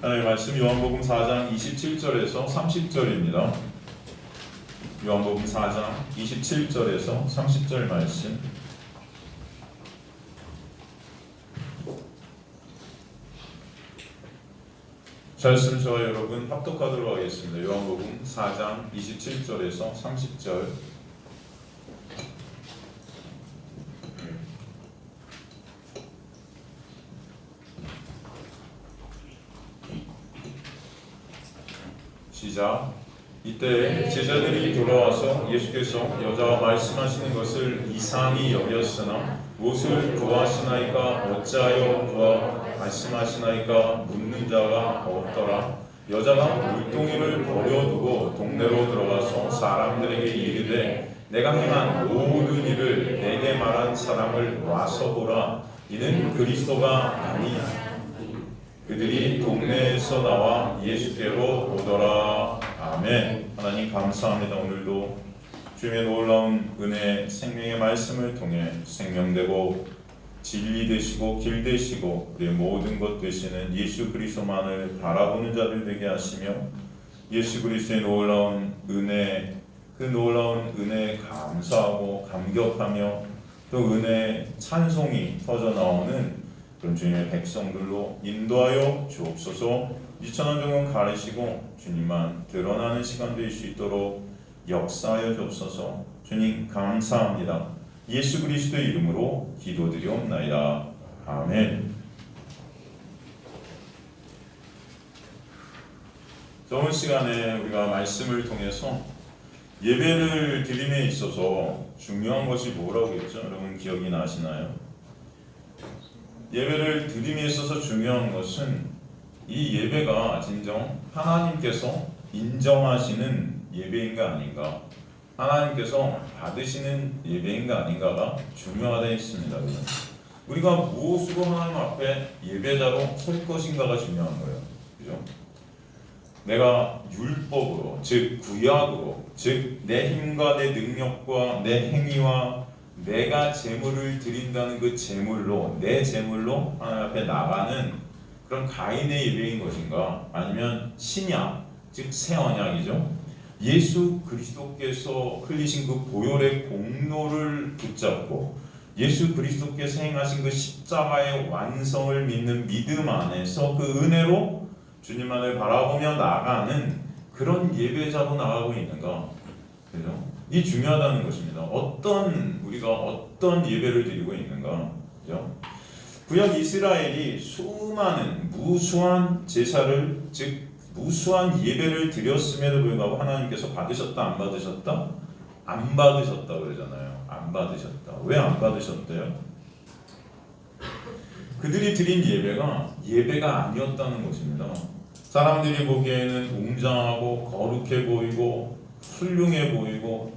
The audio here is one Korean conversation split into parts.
하나님의 말씀 요한복음 4장 27절에서 30절입니다. 요한복음 4장 27절에서 30절 말씀. 잘쓰면 저와 여러분 합독하도록 하겠습니다. 요한복음 4장 27절에서 30절. 시작. 이때 제자들이 돌아와서 예수께서 여자와 말씀하시는 것을 이상히 여겼으나 무엇을 구하시나이까 어찌하여 구하 말씀하시나이까 묻는 자가 없더라. 여자가 물동이를 버려두고 동네로 들어가서 사람들에게 이르되 내가 행한 모든 일을 내게 말한 사람을 와서 보라. 이는 그리스도가 아니냐. 그들이 동네에서 나와 예수께로 오더라. 아멘. 하나님 감사합니다. 오늘도 주님의 놀라운 은혜 생명의 말씀을 통해 생명되고 진리 되시고 길 되시고 우리의 모든 것 되시는 예수 그리스도만을 바라보는 자들 되게 하시며 예수 그리스도의 놀라운 은혜, 그 놀라운 은혜에 감사하고 감격하며 또 은혜의 찬송이 터져나오는 그런 주님의 백성들로 인도하여 주옵소서. 미천한 종은 가르시고 주님만 드러나는 시간 될 수 있도록 역사하여 주옵소서. 주님 감사합니다. 예수 그리스도의 이름으로 기도드리옵나이다. 아멘. 좋은 시간에 우리가 말씀을 통해서 예배를 드림에 있어서 중요한 것이 뭐라고 했죠? 여러분 기억이 나시나요? 예배를 드림에 있어서 중요한 것은 이 예배가 진정 하나님께서 인정하시는 예배인가 아닌가, 하나님께서 받으시는 예배인가 아닌가가 중요하다 했습니다. 우리가 무엇으로 하나님 앞에 예배자로 설 것인가가 중요한 거예요. 그죠? 내가 율법으로, 즉 구약으로, 즉 내 힘과 내 능력과 내 행위와 내가 제물을 드린다는 그 제물로, 내 제물로 하나님 앞에 나가는 그런 가인의 예배인 것인가, 아니면 신약, 즉 새 언약이죠. 예수 그리스도께서 흘리신 그 보혈의 공로를 붙잡고 예수 그리스도께서 행하신 그 십자가의 완성을 믿는 믿음 안에서 그 은혜로 주님만을 바라보며 나가는 그런 예배자로 나가고 있는가, 그죠? 이 중요하다는 것입니다. 우리가 어떤 예배를 드리고 있는가, 그죠? 구약 이스라엘이 수많은 무수한 제사를, 즉 무수한 예배를 드렸음에도 불구하고 하나님께서 받으셨다 안 받으셨다? 안 받으셨다 그러잖아요. 안 받으셨다. 왜 안 받으셨대요? 그들이 드린 예배가 아니었다는 것입니다. 사람들이 보기에는 웅장하고 거룩해 보이고 훌륭해 보이고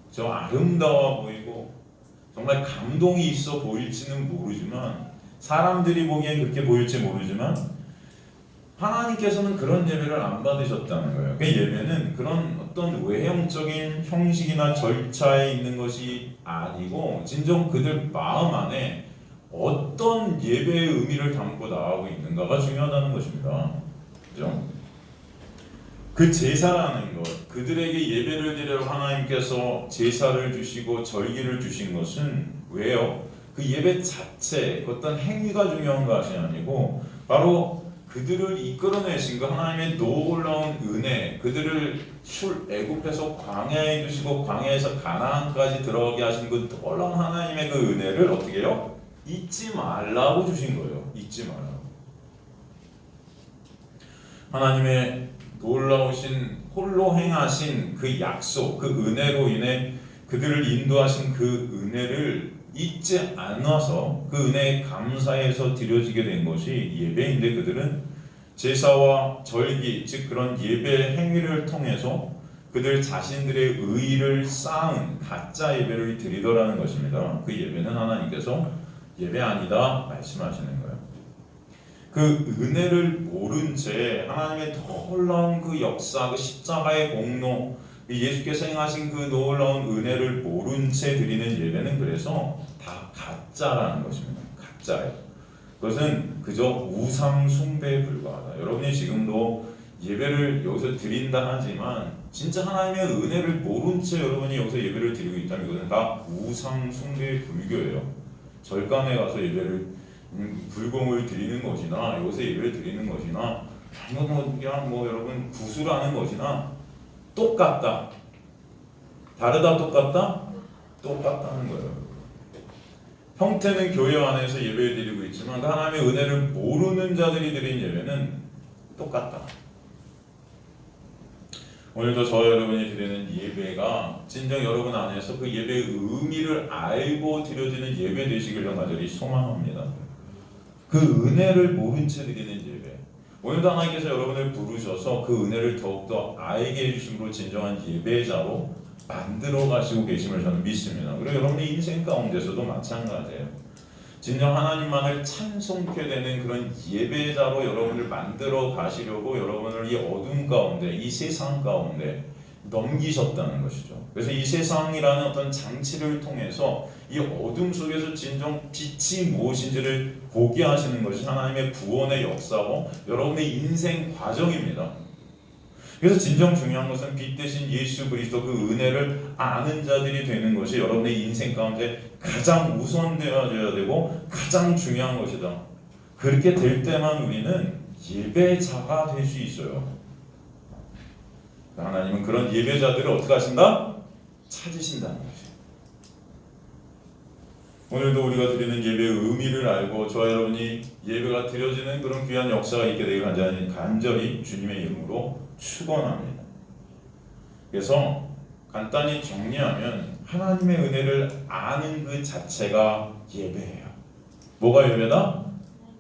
저 아름다워 보이고 정말 감동이 있어 보일지는 모르지만, 사람들이 보기엔 그렇게 보일지 모르지만 하나님께서는 그런 예배를 안 받으셨다는 거예요. 그 예배는 그런 어떤 외형적인 형식이나 절차에 있는 것이 아니고 진정 그들 마음 안에 어떤 예배의 의미를 담고 나가고 있는가가 중요하다는 것입니다. 그죠? 그 제사라는 것, 그들에게 예배를 드리러 하나님께서 제사를 주시고 절기를 주신 것은 왜요? 그 예배 자체, 어떤 행위가 중요한 것이 아니고 바로 그들을 이끌어내신 그 하나님의 놀라운 은혜, 그들을 애굽에서 광야에 두시고 광야에서 가나안까지 들어가게 하신 그 놀라운 하나님의 그 은혜를 어떻게 해요? 잊지 말라고 주신 거예요. 잊지 말라고. 하나님의 놀라우신 홀로 행하신 그 약속, 그 은혜로 인해 그들을 인도하신 그 은혜를 잊지 않아서 그 은혜에 감사해서 드려지게 된 것이 예배인데, 그들은 제사와 절기, 즉 그런 예배 행위를 통해서 그들 자신들의 의의를 쌓은 가짜 예배를 드리더라는 것입니다. 그 예배는 하나님께서 예배 아니다 말씀하시는 거예요. 그 은혜를 모른 채 하나님의 놀라운 그 역사, 그 십자가의 공로, 예수께서 행하신 그 놀라운 은혜를 모른 채 드리는 예배는 그래서 다 가짜라는 것입니다. 가짜예요. 그것은 그저 우상 숭배에 불과하다. 여러분이 지금도 예배를 여기서 드린다 하지만 진짜 하나님의 은혜를 모른 채 여러분이 여기서 예배를 드리고 있다면 이것은 다 우상 숭배의 불교예요. 절간에 가서 예배를 불공을 드리는 것이나 여기서 예배를 드리는 것이나 아니면 그냥 여러분 구수라는 것이나 똑같다. 다르다 똑같다? 똑같다는 거예요. 형태는 교회 안에서 예배를 드리고 있지만 그 하나님의 은혜를 모르는 자들이 드린 예배는 똑같다. 오늘도 저와 여러분이 드리는 예배가 진정 여러분 안에서 그 예배의 의미를 알고 드려지는 예배 되시기를 간절히 소망합니다. 그 은혜를 모른 채 드리는 예배. 오늘도 하나님께서 여러분을 부르셔서 그 은혜를 더욱더 알게 해주심으로 진정한 예배자로 만들어 가시고 계심을 저는 믿습니다. 그리고 여러분의 인생 가운데서도 마찬가지예요. 진정 하나님만을 찬송케 되는 그런 예배자로 여러분을 만들어 가시려고 여러분을 이 어둠 가운데, 이 세상 가운데 넘기셨다는 것이죠. 그래서 이 세상이라는 어떤 장치를 통해서 이 어둠 속에서 진정 빛이 무엇인지를 보게 하시는 것이 하나님의 구원의 역사고 여러분의 인생 과정입니다. 그래서 진정 중요한 것은 빛 대신 예수 그리스도 그 은혜를 아는 자들이 되는 것이 여러분의 인생 가운데 가장 우선되어야 되고 가장 중요한 것이다. 그렇게 될 때만 우리는 예배자가 될 수 있어요. 하나님은 그런 예배자들을 어떻게 하신다? 찾으신다는 것이에요. 오늘도 우리가 드리는 예배의 의미를 알고 저와 여러분이 예배가 드려지는 그런 귀한 역사가 있게 되길 간절히 주님의 이름으로 축원합니다. 그래서 간단히 정리하면 하나님의 은혜를 아는 그 자체가 예배예요. 뭐가 예배다?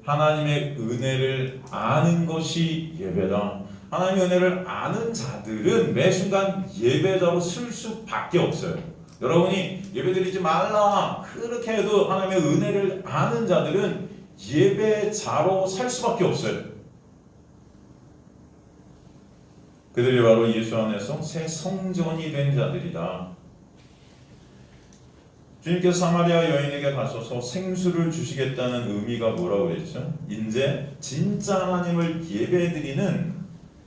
하나님의 은혜를 아는 것이 예배다. 하나님의 은혜를 아는 자들은 매 순간 예배자로 쓸 수밖에 없어요. 여러분이 예배드리지 말라 그렇게 해도 하나님의 은혜를 아는 자들은 예배자로 살 수밖에 없어요. 그들이 바로 예수 안에서 새 성전이 된 자들이다. 주님께서 사마리아 여인에게 가셔서 생수를 주시겠다는 의미가 뭐라고 그랬죠? 이제 진짜 하나님을 예배드리는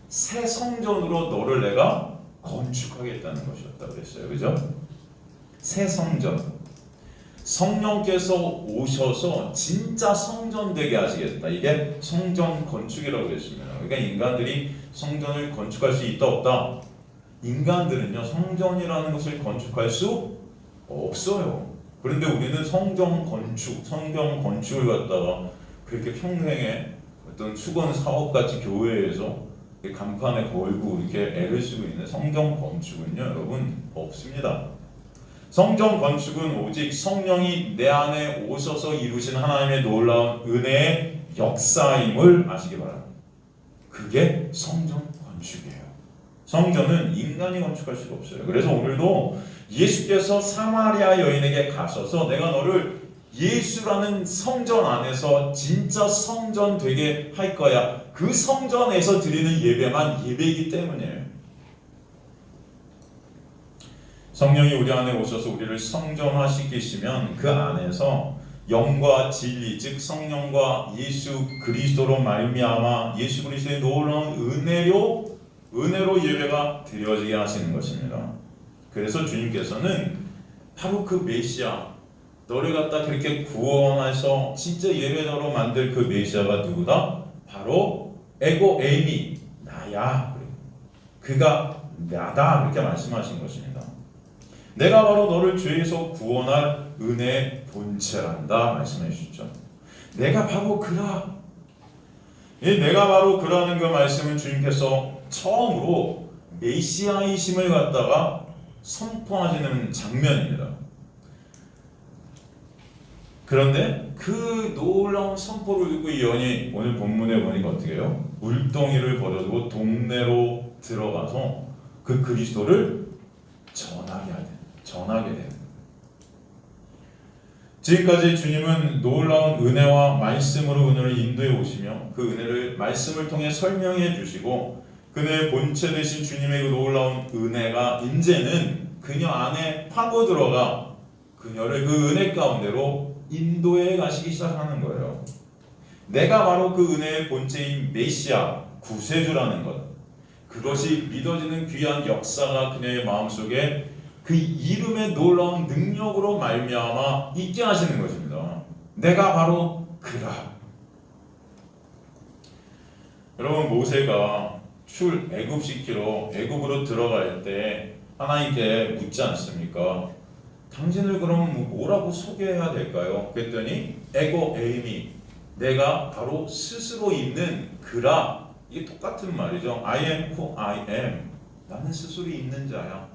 새 성전으로 너를 내가 건축하겠다는 것이었다고 그랬어요. 그죠? 새 성전. 성령께서 오셔서 진짜 성전 되게 하시겠다. 이게 성전 건축이라고 그랬습니다. 그러니까 인간들이 성전을 건축할 수 있다 없다? 인간들은요 성전이라는 것을 건축할 수 없어요. 그런데 우리는 성경 건축을 갖다가 그렇게 평생에 어떤 수건 사업같이 교회에서 간판에 걸고 이렇게 애를 쓰고 있는 성경 건축은요 여러분 없습니다. 성경 건축은 오직 성령이 내 안에 오셔서 이루신 하나님의 놀라운 은혜의 역사임을 아시기 바랍니다. 그게 성전 건축이에요. 성전은 인간이 건축할 수가 없어요. 그래서 오늘도 예수께서 사마리아 여인에게 가셔서 내가 너를 예수라는 성전 안에서 진짜 성전 되게 할 거야. 그 성전에서 드리는 예배만 예배이기 때문이에요. 성령이 우리 안에 오셔서 우리를 성전화시키시면 그 안에서 영과 진리, 즉 성령과 예수 그리스도로 말미암아 예수 그리스도의 놀라운 은혜로 예배가 드려지게 하시는 것입니다. 그래서 주님께서는 바로 그 메시아, 너를 갖다 그렇게 구원해서 진짜 예배자로 만들 그 메시아가 누구다? 바로 에고 에이미, 나야. 그가 나다. 그렇게 말씀하신 것입니다. 내가 바로 너를 죄에서 구원할 은혜의 본체란다 말씀해 주셨죠. 내가 바로 그라. 이 내가 바로 그라는 그 말씀은 주님께서 처음으로 메시아이심을 갖다가 선포하시는 장면입니다. 그런데 그 놀라운 선포를 듣고 이 여인이 오늘 본문에 보니까 어떻게 해요? 물동이를 버려두고 동네로 들어가서 그 그리스도를 전하게 돼요. 지금까지 주님은 놀라운 은혜와 말씀으로 은혜를 인도해 오시며 그 은혜를 말씀을 통해 설명해 주시고 그녀의 본체 되신 주님의 그 놀라운 은혜가 이제는 그녀 안에 파고 들어가 그녀를 그 은혜 가운데로 인도해 가시기 시작하는 거예요. 내가 바로 그 은혜의 본체인 메시아 구세주라는 것, 그것이 믿어지는 귀한 역사가 그녀의 마음속에 그 이름의 놀라운 능력으로 말미암아 있게 하시는 것입니다. 내가 바로 그라. 여러분, 모세가 출애굽시키러 애굽으로 들어갈 때 하나님께 묻지 않습니까? 당신을 그럼 뭐라고 소개해야 될까요? 그랬더니 에고 에이미, 내가 바로 스스로 있는 그라. 이게 똑같은 말이죠. I am who I am. 나는 스스로 있는 자야.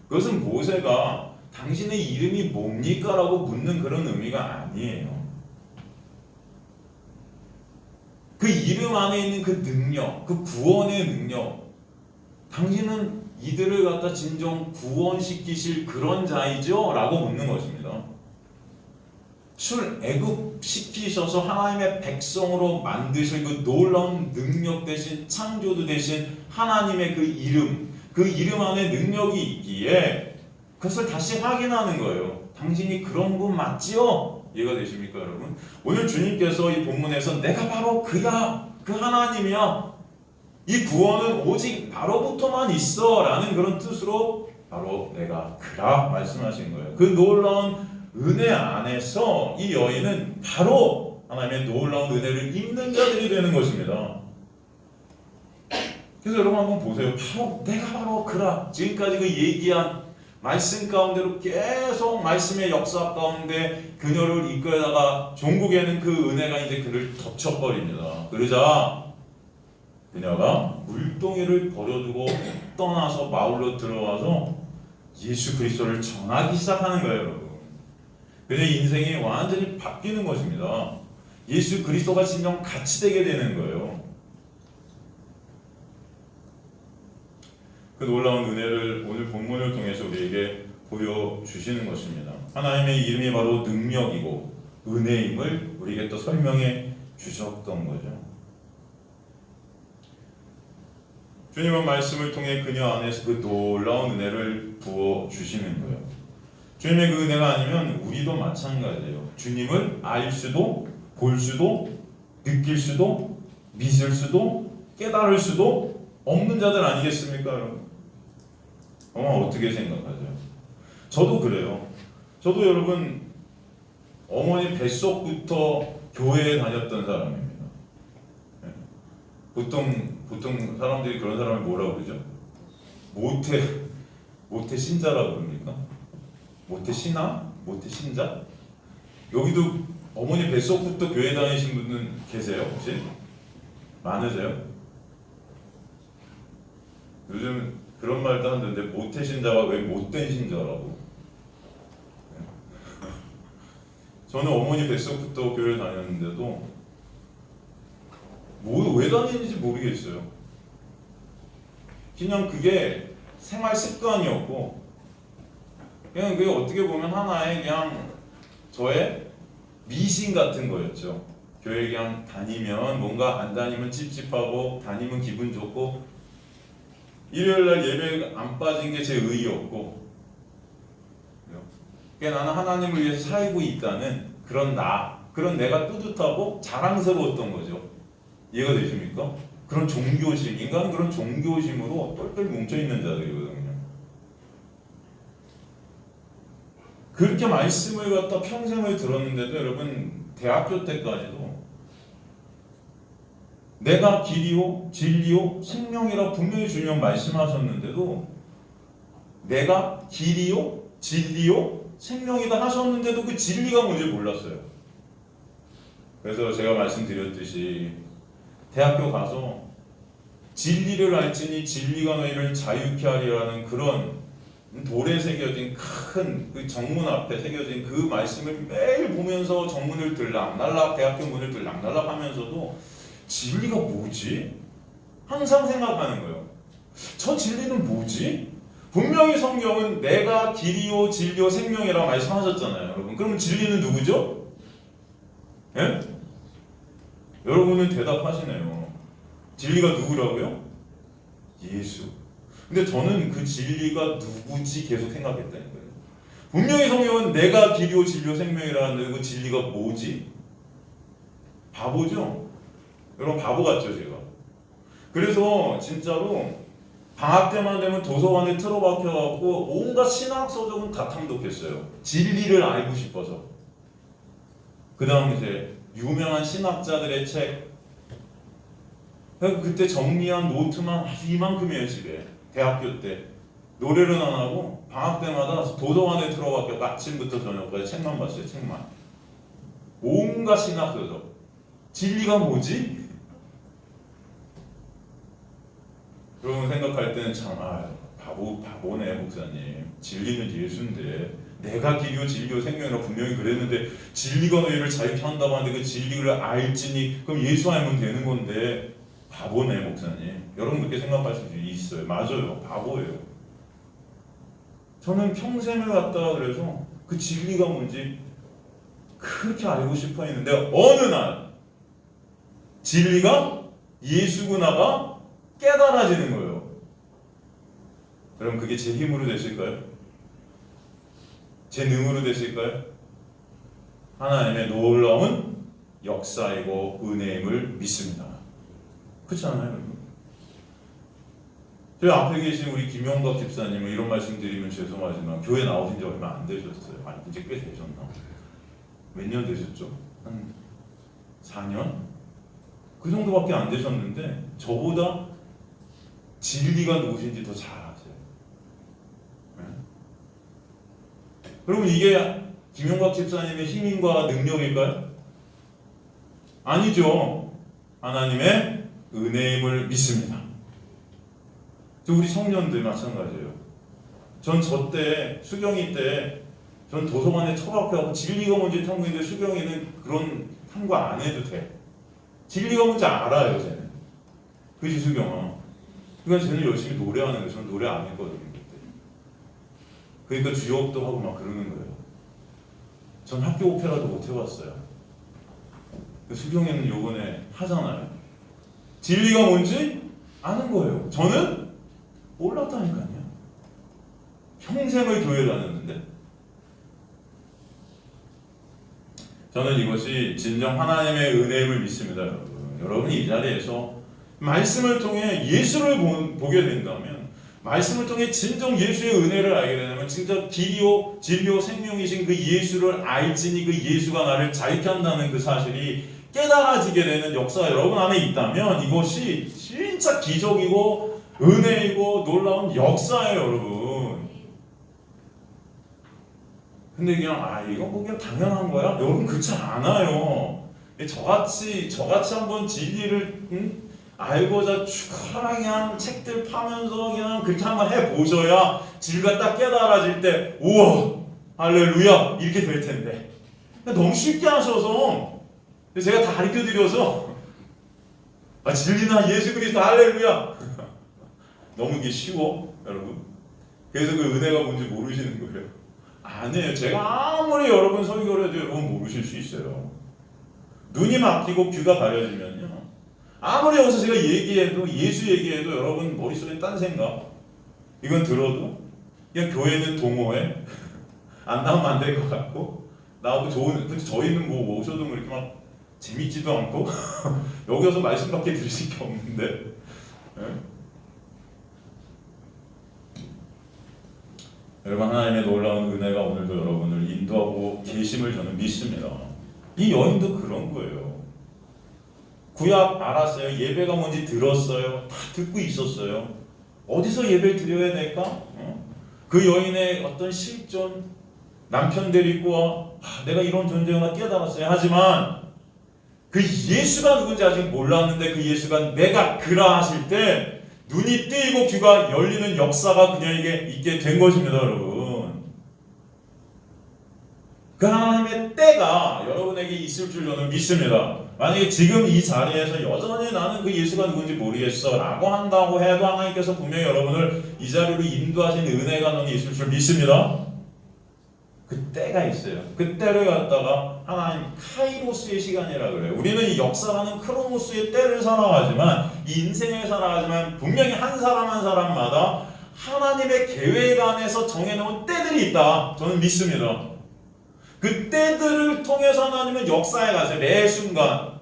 그것은 모세가 당신의 이름이 뭡니까? 라고 묻는 그런 의미가 아니에요. 그 이름 안에 있는 그 능력, 그 구원의 능력, 당신은 이들을 갖다 진정 구원시키실 그런 자이죠? 라고 묻는 것입니다. 출애굽시키셔서 하나님의 백성으로 만드실 그 놀라운 능력 대신 창조주 대신 하나님의 그 이름 안에 능력이 있기에 그것을 다시 확인하는 거예요. 당신이 그런 분 맞지요? 이해가 되십니까, 여러분? 오늘 주님께서 이 본문에서 내가 바로 그야, 그 하나님이야, 이 구원은 오직 나로부터만 있어 라는 그런 뜻으로 바로 내가 그라 말씀하신 거예요. 그 놀라운 은혜 안에서 이 여인은 바로 하나님의 놀라운 은혜를 입는 자들이 되는 것입니다. 그래서 여러분 한번 보세요. 내가 바로 그라. 지금까지 그 얘기한 말씀 가운데로 계속 말씀의 역사 가운데 그녀를 이끌다가 종국에는 그 은혜가 이제 그를 덮쳐버립니다. 그러자 그녀가 물동이를 버려두고 떠나서 마을로 들어와서 예수 그리스도를 전하기 시작하는 거예요, 여러분. 그녀의 인생이 완전히 바뀌는 것입니다. 예수 그리스도가 진정 같이 되게 되는 거예요. 그 놀라운 은혜를 오늘 본문을 통해서 우리에게 보여주시는 것입니다. 하나님의 이름이 바로 능력이고 은혜임을 우리에게 또 설명해 주셨던 거죠. 주님은 말씀을 통해 그녀 안에서 그 놀라운 은혜를 부어주시는 거예요. 주님의 그 은혜가 아니면 우리도 마찬가지예요. 주님을 알 수도, 볼 수도, 느낄 수도, 믿을 수도, 깨달을 수도 없는 자들 아니겠습니까, 여러분? 어떻게 생각하죠? 저도 그래요. 저도 여러분 어머니 뱃속부터 교회에 다녔던 사람입니다. 보통 사람들이 그런 사람을 뭐라고 그러죠? 모태 신자라고 그럽니까? 모태 신앙? 모태 신자? 여기도 어머니 뱃속부터 교회 다니신 분은 계세요? 혹시? 많으세요? 요즘 그런 말도 하는데 모태 신자가 왜 못된 신자라고? 저는 어머니 뱃속부터 교회를 다녔는데도 왜 다니는지 모르겠어요. 그냥 그게 생활 습관이었고 그냥 그게 어떻게 보면 하나의 그냥 저의 미신 같은 거였죠. 교회 그냥 다니면 뭔가 안 다니면 찝찝하고 다니면 기분 좋고 일요일날 예배 안 빠진 게 제 의의였고 그러니까 나는 하나님을 위해서 살고 있다는 그런 내가 뿌듯하고 자랑스러웠던 거죠. 이해가 되십니까? 그런 종교심, 인간은 그런 종교심으로 똘똘 뭉쳐있는 자들이거든요. 그렇게 말씀을 갖다 평생을 들었는데도 여러분 대학교 때까지도 내가 길이요 진리요 생명이라 분명히 주님 말씀하셨는데도 내가 길이요 진리요 생명이다 하셨는데도 그 진리가 뭔지 몰랐어요. 그래서 제가 말씀드렸듯이 대학교 가서 진리를 알지니 진리가 너희를 자유케 하리라는 그런 돌에 새겨진 큰 그 정문 앞에 새겨진 그 말씀을 매일 보면서 정문을 들락날락 대학교 문을 들락날락 하면서도 진리가 뭐지? 항상 생각하는 거예요. 저 진리는 뭐지? 분명히 성경은 내가 길이요 진리요 생명이라고 말씀하셨잖아요, 여러분. 그럼 진리는 누구죠? 예? 여러분은 대답하시네요. 진리가 누구라고요? 예수. 근데 저는 그 진리가 누구지 계속 생각했다는 거예요. 분명히 성경은 내가 길이요 진리요 생명이라는데 그 진리가 뭐지? 바보죠? 여러분 바보 같죠 제가? 그래서 진짜로 방학 때만 되면 도서관에 틀어박혀갖고 온갖 신학 서적은 다 탐독했어요. 진리를 알고 싶어서. 그 다음 이제 유명한 신학자들의 책, 그때 정리한 노트만 아주 이만큼이에요 집에. 대학교 때 노래는 안 하고 방학 때마다 도서관에 틀어박혀 아침부터 저녁까지 책만 봤어요. 책만. 온갖 신학 서적. 진리가 뭐지? 여러분 생각할 때는 참 바보네 목사님. 진리는 예수인데 내가 길이요 진리요 생명이라 분명히 그랬는데 진리가 너희를 자유케 한다고 하는데 그 진리를 알지니 그럼 예수 알면 되는 건데 바보네 목사님. 여러분 그렇게 생각할 수 있어요. 맞아요. 바보예요. 저는 평생을 갖다가 그래서 그 진리가 뭔지 그렇게 알고 싶어 했는데 어느 날 진리가 예수구나가 깨달아지는 거예요. 그럼 그게 제 힘으로 되실까요? 제 능으로 되실까요? 하나님의 놀라운 역사이고 은혜임을 믿습니다. 그렇지 않아요? 여러분? 저희 앞에 계신 우리 김용박 집사님은 이런 말씀 드리면 죄송하지만 교회 나오신 지 얼마 안 되셨어요. 아니 이제 꽤 되셨나? 몇 년 되셨죠? 한 4년? 그 정도밖에 안 되셨는데 저보다 진리가 누구신지 더 잘 아세요. 네? 여러분 이게 김용박 집사님의 힘과 능력일까요? 아니죠. 하나님의 은혜임을 믿습니다. 우리 청년들 마찬가지예요. 전 저 때 수경이 때 전 도서관에 처박혀서 진리가 뭔지 탐구했는데 수경이는 그런 탐구 안 해도 돼. 진리가 뭔지 알아요 쟤는. 그지 수경아. 그러니까 쟤는 열심히 노래하는 거예요. 저는 노래 안 했거든요 그때. 그러니까 주역도 하고 막 그러는 거예요. 전 학교 오페라도 못 해봤어요. 수경이는 요번에 하잖아요. 진리가 뭔지 아는 거예요. 저는 몰랐다니까요. 평생을 교회 다녔는데. 저는 이것이 진정 하나님의 은혜임을 믿습니다. 여러분. 여러분이 이 자리에서 말씀을 통해 예수를 보게 된다면, 말씀을 통해 진정 예수의 은혜를 알게 되면 진짜 길이요 진리요 생명이신 그 예수를 알지니 그 예수가 나를 자유케 한다는 그 사실이 깨달아지게 되는 역사가 여러분 안에 있다면 이것이 진짜 기적이고 은혜이고 놀라운 역사예요 여러분. 근데 그냥 이건 뭐 그냥 당연한 거야? 여러분 그렇지 않아요. 저같이 한번 진리를 알고자 추가하게 그냥 책들 파면서 그냥 그렇게 한번 해보셔야 진리가 딱 깨달아질 때 우와 할렐루야 이렇게 될 텐데 너무 쉽게 하셔서 제가 다 가르쳐드려서 진리나 예수 그리스도 할렐루야 너무 이게 쉬워 여러분. 그래서 그 은혜가 뭔지 모르시는 거예요. 아니에요. 제가 아무리 여러분 설교를 해도 여러분 모르실 수 있어요. 눈이 막히고 귀가 가려지면요 아무리 여기서 제가 얘기해도 예수 얘기해도 여러분 머릿속에 딴 생각 이건 들어도 그냥 교회는 동호회 안 나오면 안 될 것 같고 나하고 좋은 근데 저희는 뭐 오셔도 뭐 이렇게 막 재밌지도 않고 여기 와서 말씀밖에 들으실 게 없는데 네? 여러분 하나님의 놀라운 은혜가 오늘도 여러분을 인도하고 계심을 저는 믿습니다. 이 여인도 그런 거예요. 구약 알았어요. 예배가 뭔지 들었어요. 다 듣고 있었어요. 어디서 예배를 드려야 될까? 그 여인의 어떤 실존 남편 데리고 와 내가 이런 존재구나 깨달았어요. 하지만 그 예수가 누군지 아직 몰랐는데 그 예수가 내가 그라 하실 때 눈이 뜨이고 귀가 열리는 역사가 그녀에게 있게 된 것입니다. 여러분 그 하나님의 때가 여러분에게 있을 줄 저는 믿습니다. 만약에 지금 이 자리에서 여전히 나는 그 예수가 누군지 모르겠어 라고 한다고 해도 하나님께서 분명히 여러분을 이 자리로 인도하신 은혜가 너는 있을 줄 믿습니다. 그 때가 있어요. 그 때를 갖다가 하나님 카이로스의 시간이라고 그래요. 우리는 이 역사라는 크로노스의 때를 살아가지만 이 인생을 살아가지만 분명히 한 사람 한 사람마다 하나님의 계획 안에서 정해놓은 때들이 있다. 저는 믿습니다. 그 때들을 통해서 하나님은 역사에 가세요. 매 순간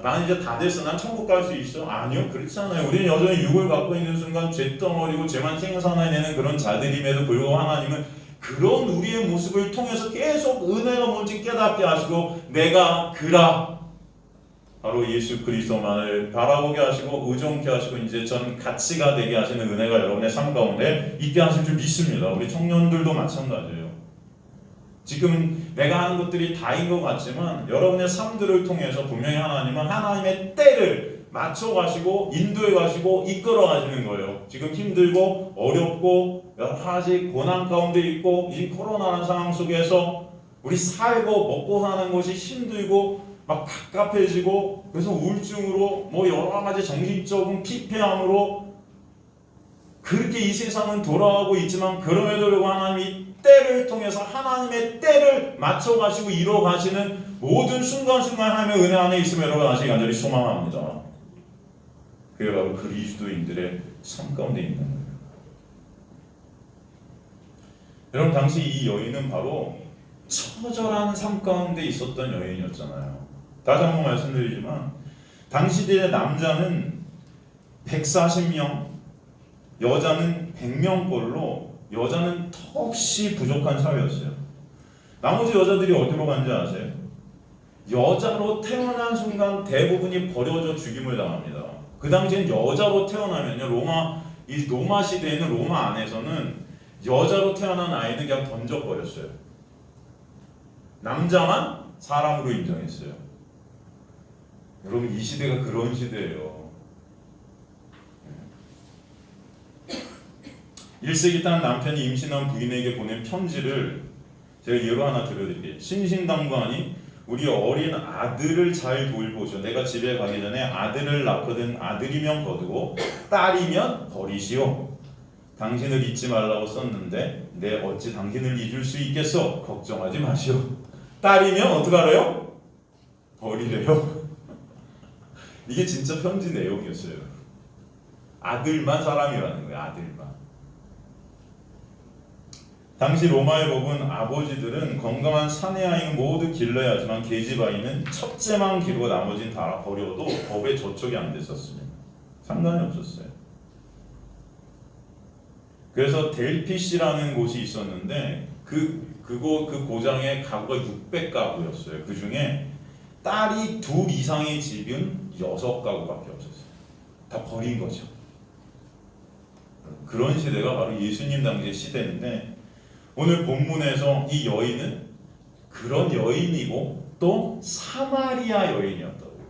나는 이제 다 됐어. 난 천국 갈 수 있어. 아니요. 그렇지 않아요. 우리는 여전히 육을 갖고 있는 순간 죄덩어리고 죄만 생산해내는 그런 자들임에도 불구하고 하나님은 그런 우리의 모습을 통해서 계속 은혜가 뭔지 깨닫게 하시고 내가 그라 바로 예수 그리스도만을 바라보게 하시고 의존케 하시고 이제 전 가치가 되게 하시는 은혜가 여러분의 삶 가운데 있게 하실 줄 믿습니다. 우리 청년들도 마찬가지예요. 지금 내가 하는 것들이 다인 것 같지만 여러분의 삶들을 통해서 분명히 하나님은 하나님의 때를 맞춰 가시고 인도해 가시고 이끌어 가시는 거예요. 지금 힘들고 어렵고 여러 가지 고난 가운데 있고 이 코로나라는 상황 속에서 우리 살고 먹고 사는 것이 힘들고 막 갑갑해지고 그래서 우울증으로 뭐 여러 가지 정신적인 피폐함으로 그렇게 이 세상은 돌아가고 있지만 그럼에도 불구하고 하나님이 때를 통해서 하나님의 때를 맞춰가시고 이뤄가시는 모든 순간순간 하나님의 은혜 안에 있으면 여러분 아직 간절히 소망합니다. 그게 바로 그리스도인들의 삶 가운데 있는 거예요. 여러분 당시 이 여인은 바로 처절한 삶 가운데 있었던 여인이었잖아요. 다시 한번 말씀드리지만 당시 때 남자는 140명, 여자는 100명꼴로 여자는 턱없이 부족한 사회였어요. 나머지 여자들이 어디로 간지 아세요? 여자로 태어난 순간 대부분이 버려져 죽임을 당합니다. 그 당시엔 여자로 태어나면요, 로마 시대에는 로마 안에서는 여자로 태어난 아이는 그냥 던져버렸어요. 남자만 사람으로 인정했어요. 여러분 이 시대가 그런 시대예요. 1세기 때 남편이 임신한 부인에게 보낸 편지를 제가 예로 하나 들려드릴게요. 신신당부하니 우리 어린 아들을 잘 돌보시오. 내가 집에 가기 전에 아들을 낳거든 아들이면 거두고 딸이면 버리시오. 당신을 잊지 말라고 썼는데 내 어찌 당신을 잊을 수 있겠소? 걱정하지 마시오. 딸이면 어떡하래요? 버리래요. 이게 진짜 편지 내용이었어요. 아들만 사람이라는 거예요. 아들만. 당시 로마의 법은 아버지들은 건강한 사내 아이는 모두 길러야 하지만 계집 아이는 첫째만 기르고 나머지는 다 버려도 법에 저촉이 안 됐었습니다. 상관이 없었어요. 그래서 델피시라는 곳이 있었는데 그 고장의 가구가 600가구였어요. 그 중에 딸이 둘 이상의 집은 6가구밖에 없었어요. 다 버린 거죠. 그런 시대가 바로 예수님 당시의 시대인데 오늘 본문에서 이 여인은 그런 여인이고 또 사마리아 여인이었다고요.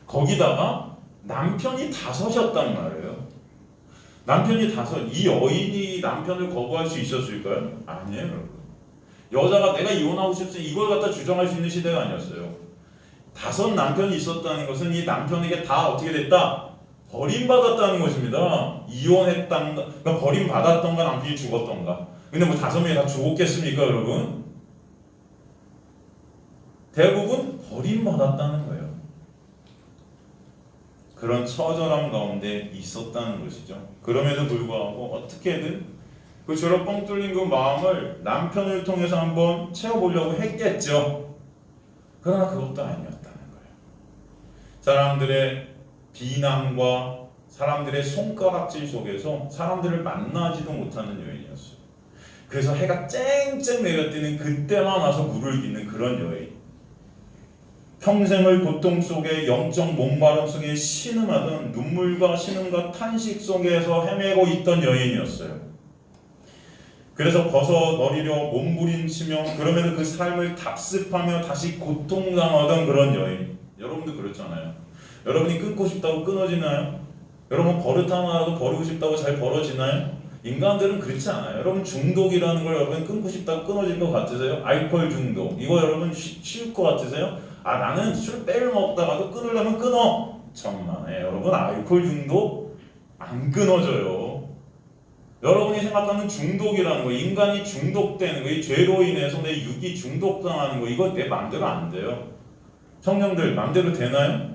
거기다가 남편이 5이었단 말이에요. 남편이 5, 이 여인이 남편을 거부할 수 있었을까요? 아니에요, 여러분. 여자가 내가 이혼하고 싶어 이걸 갖다 주장할 수 있는 시대가 아니었어요. 5 남편이 있었다는 것은 이 남편에게 다 어떻게 됐다? 버림받았다는 것입니다. 이혼했던가, 그러니까 버림받았던가 남편이 죽었던가. 근데 뭐 5명이 다 죽었겠습니까, 여러분? 대부분 버림받았다는 거예요. 그런 처절함 가운데 있었다는 것이죠. 그럼에도 불구하고 어떻게든 그 저런 뻥 뚫린 그 마음을 남편을 통해서 한번 채워보려고 했겠죠. 그러나 그것도 아니었다는 거예요. 사람들의 비난과 사람들의 손가락질 속에서 사람들을 만나지도 못하는 여인이었어요. 그래서 해가 쨍쨍 내려뜨는 그때만 와서 물을 깃는 그런 여인. 평생을 고통 속에 영적 목마름 속에 신음하던 눈물과 신음과 탄식 속에서 헤매고 있던 여인이었어요. 그래서 벗어버리려 몸부림치며 그러면 그 삶을 답습하며 다시 고통당하던 그런 여인. 여러분도 그렇잖아요. 여러분이 끊고 싶다고 끊어지나요? 여러분 버릇 하나라도 버리고 싶다고 잘 벌어지나요? 인간들은 그렇지 않아요. 여러분 중독이라는 걸 여러분 끊고 싶다고 끊어질 것 같으세요? 알코올 중독 이거 여러분 쉬울 것 같으세요? 아 나는 술 빼를 먹다가도 끊으려면 끊어. 천만에 여러분 알코올 중독 안 끊어져요. 여러분이 생각하는 중독이라는 거 인간이 중독되는 거 이 죄로 인해서 내 육이 중독당하는 거 이거 내 맘대로 안 돼요. 청년들 맘대로 되나요?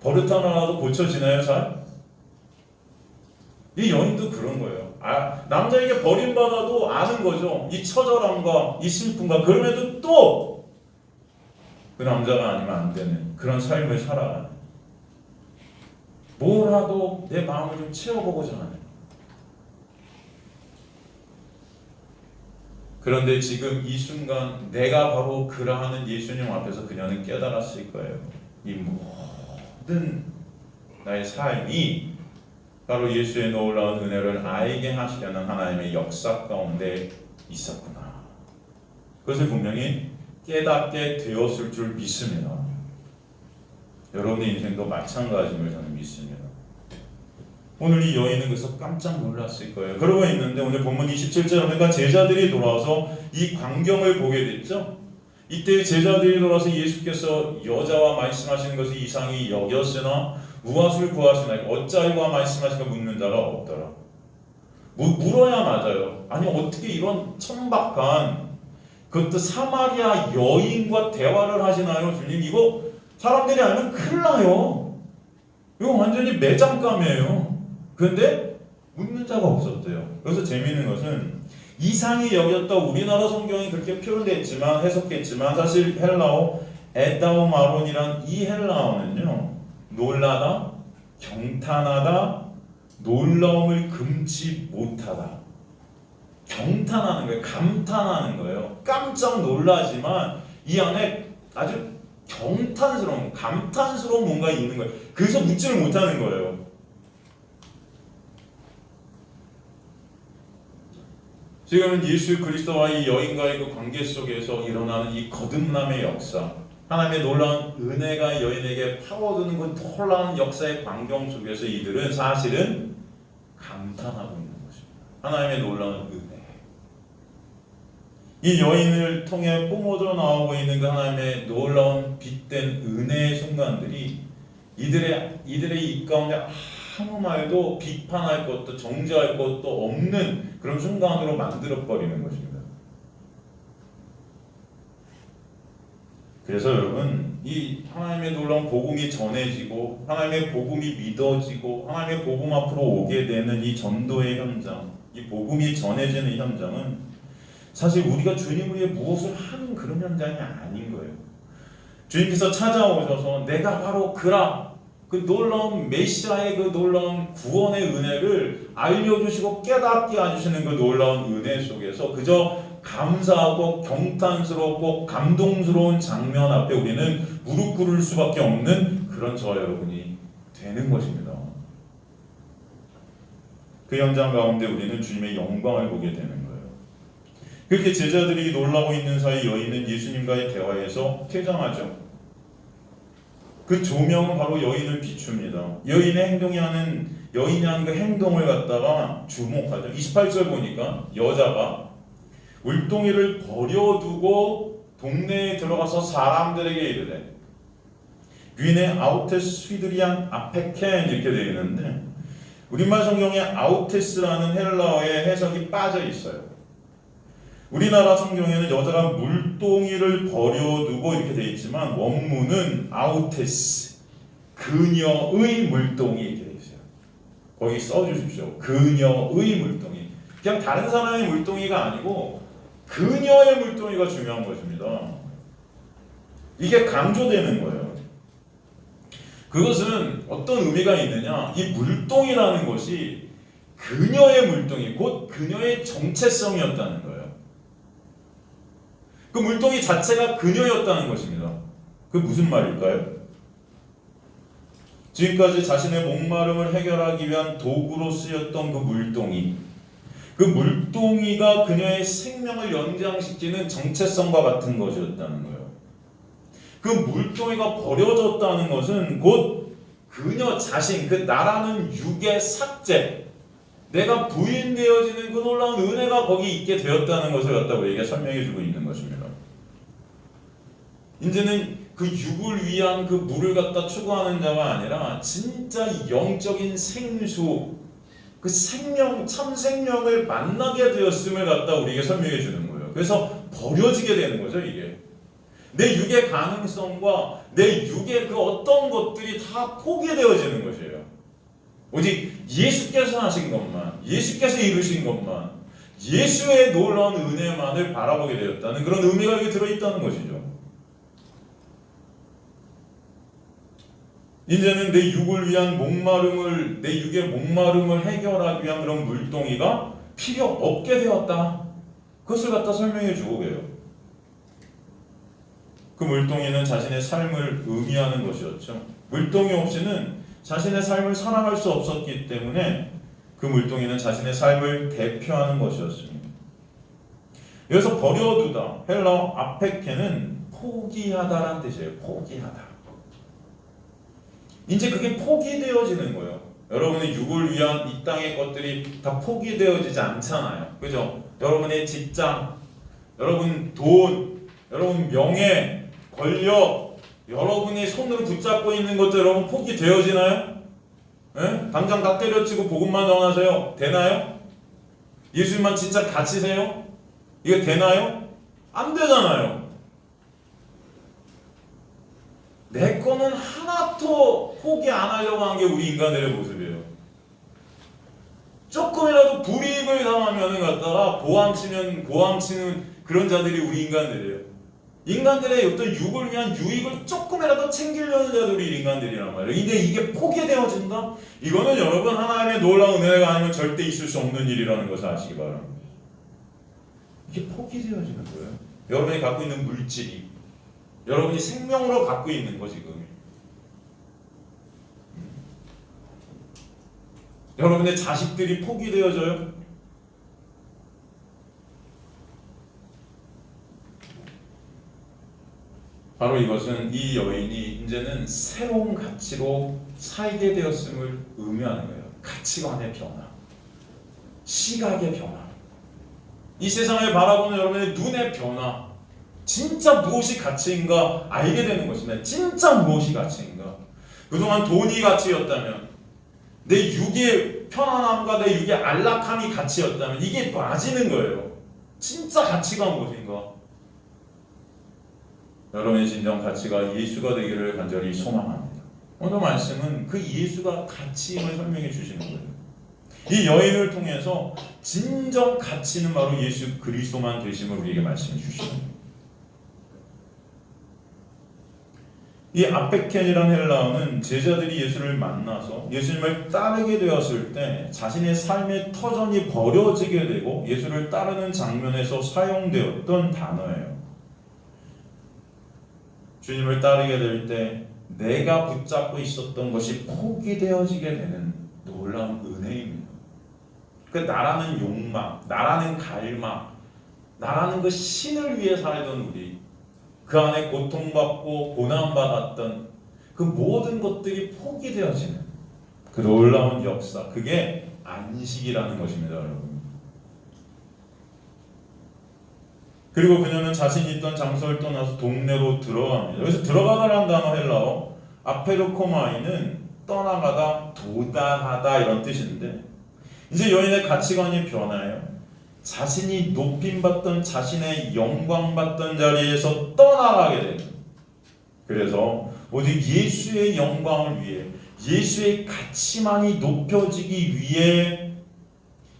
버릇 하나라도 고쳐지나요 잘? 이 여인도 그런 거예요. 남자에게 버림받아도 아는 거죠. 이 처절함과 이 슬픔과 그럼에도 또 그 남자가 아니면 안 되는 그런 삶을 살아가는, 뭐라도 내 마음을 좀 채워보고자 하는. 그런데 지금 이 순간 내가 바로 그러하는 예수님 앞에서 그녀는 깨달았을 거예요. 이 모든 나의 삶이 바로 예수의 놀라운 은혜를 알게 하시려는 하나님의 역사 가운데 있었구나. 그것을 분명히 깨닫게 되었을 줄 믿습니다. 여러분의 인생도 마찬가지임을 저는 믿습니다. 오늘 이 여인은 그래서 깜짝 놀랐을 거예요. 그러고 있는데 오늘 본문 27절에 보니까 제자들이 돌아와서 이 광경을 보게 됐죠. 이때 제자들이 돌아와서 예수께서 여자와 말씀하시는 것을 이상히 여겼으나 무엇을 구하시나 어찌하여 말씀하시고 묻는 자가 없더라. 물어야 맞아요. 아니 어떻게 이런 천박한, 그것도 사마리아 여인과 대화를 하시나요? 주님, 이거 사람들이 알면 큰일 나요. 이거 완전히 매장감이에요. 그런데 묻는 자가 없었대요. 그래서 재미있는 것은 이상히 여겼다, 우리나라 성경이 그렇게 표현됐지만 해석했지만 사실 헬라어 에다오마론이란 이 헬라어는요, 놀라다, 경탄하다, 놀라움을 금치 못하다, 경탄하는 거예요. 감탄하는 거예요. 깜짝 놀라지만 이 안에 아주 경탄스러운, 감탄스러운 뭔가 있는 거예요. 그래서 묻지를 못하는 거예요. 지금은 예수 그리스도와 이 여인과의 그 관계 속에서 일어나는 이 거듭남의 역사, 하나님의 놀라운 은혜가 여인에게 파고드는 그 놀라운 역사의 광경 속에서 이들은 사실은 감탄하고 있는 것입니다. 하나님의 놀라운 은혜. 이 여인을 통해 뿜어져 나오고 있는 그 하나님의 놀라운 빛된 은혜의 순간들이 이들의 입 가운데 아무 말도 비판할 것도 정죄할 것도 없는 그런 순간으로 만들어버리는 것입니다. 그래서 여러분, 이 하나님의 놀라운 복음이 전해지고 하나님의 복음이 믿어지고 하나님의 복음 앞으로 오게 되는 이 전도의 현장, 이 복음이 전해지는 현장은 사실 우리가 주님을 위해 무엇을 하는 그런 현장이 아닌 거예요. 주님께서 찾아오셔서 내가 바로 그 놀라운 메시아의 그 놀라운 구원의 은혜를 알려주시고 깨닫게 해주시는 그 놀라운 은혜 속에서 그저 감사하고 경탄스럽고 감동스러운 장면 앞에 우리는 무릎 꿇을 수밖에 없는 그런 저와 여러분이 되는 것입니다. 그 현장 가운데 우리는 주님의 영광을 보게 되는 거예요. 그렇게 제자들이 놀라고 있는 사이 여인은 예수님과의 대화에서 퇴장하죠. 그 조명은 바로 여인을 비춥니다. 여인의 여인이 하는 그 행동을 갖다가 주목하죠. 28절 보니까 여자가 물동이를 버려두고 동네에 들어가서 사람들에게 이르되 귀네 아우테스 휘드리안 아페켄 이렇게 되어 있는데 우리말 성경에 아우테스라는 헬라어의 해석이 빠져 있어요. 우리나라 성경에는 여자가 물동이를 버려두고 이렇게 되어 있지만 원문은 아우테스, 그녀의 물동이 이렇게 되어 있어요. 거기 써주십시오. 그녀의 물동이. 그냥 다른 사람의 물동이가 아니고 그녀의 물동이가 중요한 것입니다. 이게 강조되는 거예요. 그것은 어떤 의미가 있느냐, 이 물동이라는 것이 그녀의 물동이 곧 그녀의 정체성이었다는 거예요. 그 물동이 자체가 그녀였다는 것입니다. 그게 무슨 말일까요? 지금까지 자신의 목마름을 해결하기 위한 도구로 쓰였던 그 물동이, 그 물동이가 그녀의 생명을 연장시키는 정체성과 같은 것이었다는 거예요. 그 물동이가 버려졌다는 것은 곧 그녀 자신, 그 나라는 육의 삭제, 내가 부인되어지는 그 놀라운 은혜가 거기 있게 되었다는 것을 갖다 우리에게 설명해 주고 있는 것입니다. 이제는 그 육을 위한 그 물을 갖다 추구하는 자가 아니라 진짜 영적인 생수, 그 생명, 참 생명을 만나게 되었음을 갖다 우리에게 설명해 주는 거예요. 그래서 버려지게 되는 거죠, 이게. 내 육의 가능성과 내 육의 그 어떤 것들이 다 포기되어지는 것이에요. 오직 예수께서 하신 것만, 예수께서 이루신 것만, 예수의 놀라운 은혜만을 바라보게 되었다는 그런 의미가 여기 들어있다는 것이죠. 이제는 내 육을 위한 목마름을, 내 육의 목마름을 해결하기 위한 그런 물동이가 필요 없게 되었다. 그것을 갖다 설명해 주고 계세요. 그 물동이는 자신의 삶을 의미하는 것이었죠. 물동이 없이는 자신의 삶을 살아갈 수 없었기 때문에 그 물동이는 자신의 삶을 대표하는 것이었습니다. 여기서 버려두다, 헬라어 아페케는 포기하다라는 뜻이에요. 포기하다. 이제 그게 포기되어지는 거예요. 여러분의 육을 위한 이 땅의 것들이 다 포기되어지지 않잖아요. 그죠? 여러분의 직장, 여러분 돈, 여러분 명예, 권력, 여러분이 손으로 붙잡고 있는 것들 여러분 포기되어지나요? 예? 당장 다 때려치고 복음만 전하세요. 되나요? 예수님만 진짜 갇히세요? 이게 되나요? 안 되잖아요. 내 거는 하나도 포기 안 하려고 하는 게 우리 인간들의 모습이에요. 조금이라도 불이익을 당하면은 갖다가 보암치는 그런 자들이 우리 인간들이에요. 인간들의 어떤 육을 위한 유익을 조금이라도 챙기려는 자들이 인간들이란 말이에요. 근데 이게 포기되어진다? 이거는 여러분 하나님의 놀라운 은혜가 아니면 절대 있을 수 없는 일이라는 것을 아시기 바랍니다. 이게 포기되어지는 거예요. 여러분이 갖고 있는 물질이, 여러분이 생명으로 갖고 있는 거 지금. 여러분의 자식들이 포기되어져요? 바로 이것은 이 여인이 이제는 새로운 가치로 살게 되었음을 의미하는 거예요. 가치관의 변화, 시각의 변화, 이 세상을 바라보는 여러분의 눈의 변화, 진짜 무엇이 가치인가 알게 되는 것입니다. 진짜 무엇이 가치인가. 그동안 돈이 가치였다면, 내 육의 편안함과 내 육의 안락함이 가치였다면 이게 빠지는 거예요. 진짜 가치가 무엇인가. 여러분의 진정 가치가 예수가 되기를 간절히 소망합니다. 오늘 말씀은 그 예수가 가치임을 설명해 주시는 거예요. 이 여인을 통해서 진정 가치는 바로 예수 그리스도만 되심을 우리에게 말씀해 주시는 거예요. 이 아페켄이라는 헬라어는 제자들이 예수를 만나서 예수님을 따르게 되었을 때 자신의 삶의 터전이 버려지게 되고 예수를 따르는 장면에서 사용되었던 단어예요. 주님을 따르게 될 때 내가 붙잡고 있었던 것이 포기되어지게 되는 놀라운 은혜입니다. 그 나라는 욕망, 나라는 갈망, 나라는 그 신을 위해 살던 우리, 그 안에 고통받고 고난받았던 그 모든 것들이 포기되어지는 그 놀라운 역사, 그게 안식이라는 것입니다, 여러분. 그리고 그녀는 자신이 있던 장소를 떠나서 동네로 들어갑니다. 여기서 들어가다라는 단어 헬라어 아페르코마이는 떠나가다, 도달하다 이런 뜻인데, 이제 여인의 가치관이 변해요. 자신이 높임받던, 자신의 영광받던 자리에서 떠나가게 됩니다. 그래서 오직 예수의 영광을 위해, 예수의 가치만이 높여지기 위해,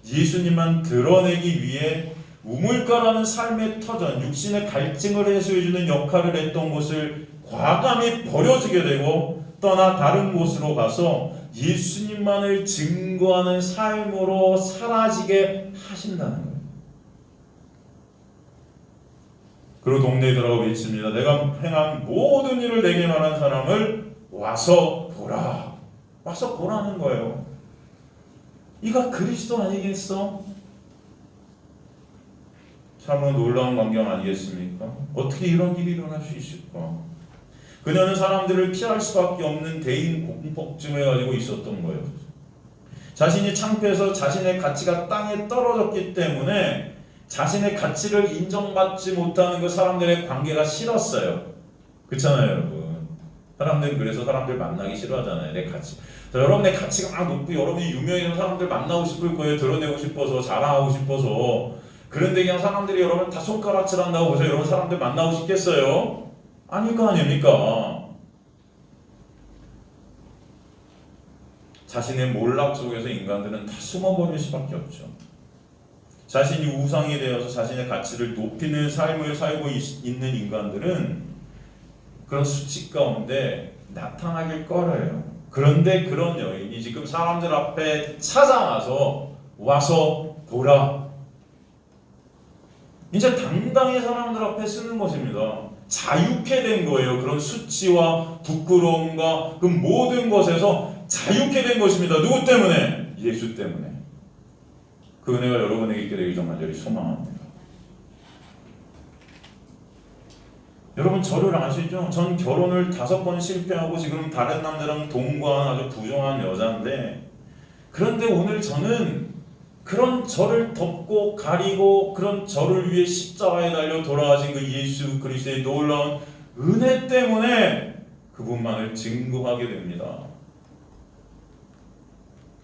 예수님만 드러내기 위해 우물가라는 삶의 터전, 육신의 갈증을 해소해주는 역할을 했던 곳을 과감히 버려지게 되고 떠나 다른 곳으로 가서 예수님만을 증거하는 삶으로 사라지게 하신다는 거예요. 그리고 동네에 들어가 외칩니다. 내가 행한 모든 일을 내게 말한 사람을 와서 보라. 와서 보라는 거예요. 이가 그리스도 아니겠어? 참으로 놀라운 광경 아니겠습니까? 어떻게 이런 일이 일어날 수 있을까? 그녀는 사람들을 피할 수밖에 없는 대인 공포증을 가지고 있었던 거예요. 자신이 창피해서 자신의 가치가 땅에 떨어졌기 때문에 자신의 가치를 인정받지 못하는 그 사람들의 관계가 싫었어요. 그렇잖아요, 여러분. 사람들은 그래서 사람들 만나기 싫어하잖아요. 내 가치. 여러분의 가치가 막 높고 여러분이 유명해진 사람들 만나고 싶을 거예요. 드러내고 싶어서, 자랑하고 싶어서. 그런데 그냥 사람들이 여러분 다 손가락질 한다고 해서 여러분 사람들 만나고 싶겠어요? 아닐 거 아닙니까? 자신의 몰락 속에서 인간들은 다 숨어버릴 수밖에 없죠. 자신이 우상이 되어서 자신의 가치를 높이는 삶을 살고 있는 인간들은 그런 수치 가운데 나타나길 꺼려요. 그런데 그런 여인이 지금 사람들 앞에 찾아와서 보라. 이제 당당히 사람들 앞에 쓰는 것입니다. 자유케 된 거예요. 그런 수치와 부끄러움과 그 모든 것에서 자유케 된 것입니다. 누구 때문에? 예수 때문에. 그 은혜가 여러분에게 있게 되길 정말 소망합니다. 여러분 저를 아시죠? 전 결혼을 5번 실패하고 지금 다른 남자랑 동거한 아주 부정한 여자인데, 그런데 오늘 저는 그런 저를 덮고 가리고 그런 저를 위해 십자가에 달려 돌아가신 그 예수 그리스도의 놀라운 은혜 때문에 그분만을 증거하게 됩니다.